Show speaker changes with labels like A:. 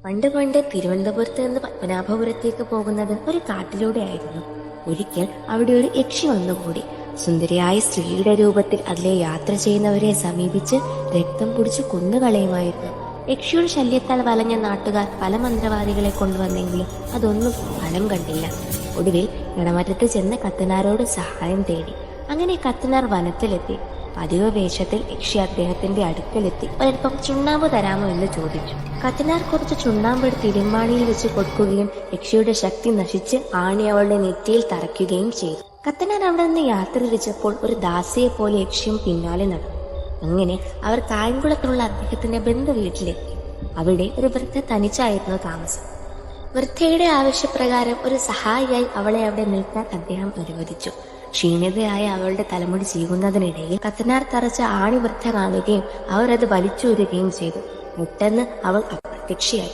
A: പണ്ട് പണ്ട് തിരുവനന്തപുരത്ത് നിന്ന് പത്മനാഭപുരത്തേക്ക് പോകുന്നത് ഒരു കാട്ടിലൂടെ ആയിരുന്നു. ഒരിക്കൽ അവിടെ ഒരു യക്ഷി വന്നുകൂടി. സുന്ദരിയായ സ്ത്രീയുടെ രൂപത്തിൽ അതിലെ യാത്ര ചെയ്യുന്നവരെ സമീപിച്ച് രക്തം കുടിച്ച് കൊന്നുകളയുമായിരുന്നു. യക്ഷിയുടെ ശല്യത്താൽ വലഞ്ഞ നാട്ടുകാർ പല മന്ത്രവാദികളെ കൊണ്ടുവന്നെങ്കിലും അതൊന്നും ഫലം കണ്ടില്ല. ഒടുവിൽ കിണമറ്റത്ത് ചെന്ന് കത്തനാരോട് സഹായം തേടി. അങ്ങനെ കത്തനാർ വനത്തിലെത്തി. പതിവ് വേഷത്തിൽ യക്ഷി അദ്ദേഹത്തിന്റെ അടുക്കലെത്തി ഒരൽപ്പം ചുണ്ണാമ്പ് തരാമോ എന്ന് ചോദിച്ചു. കത്തനാർ കുറച്ച് ചുണ്ണാമ്പെടുത്ത് ഇരുമ്പാണിയിൽ വെച്ച് കൊടുക്കുകയും യക്ഷിയുടെ ശക്തി നശിച്ച് ആണി അവളുടെ നെറ്റിയിൽ തറയ്ക്കുകയും ചെയ്തു. കത്തനാർ അവിടെ നിന്ന് യാത്ര തിരിച്ചപ്പോൾ ഒരു ദാസിയെ പോലെ യക്ഷിയും പിന്നാലെ നടന്നു. അങ്ങനെ അവർ കായംകുളത്തുള്ള അദ്ദേഹത്തിന്റെ ബന്ധു വീട്ടിലെത്തി. അവിടെ ഒരു വൃദ്ധ തനിച്ചായിരുന്നു താമസം. വൃദ്ധയുടെ ആവശ്യപ്രകാരം ഒരു സഹായിയായി അവളെ അവിടെ നിൽക്കാൻ അദ്ദേഹം അനുവദിച്ചു. ക്ഷീണിതയായ അവളുടെ തലമുടി ചീകുന്നതിനിടയിൽ കത്തനാർ തറച്ച ആണി വൃദ്ധ കാണുകയും അവർ അത് വലിച്ചൂരുകയും ചെയ്തു. പെട്ടെന്ന് അവൾ അപ്രത്യക്ഷയായി.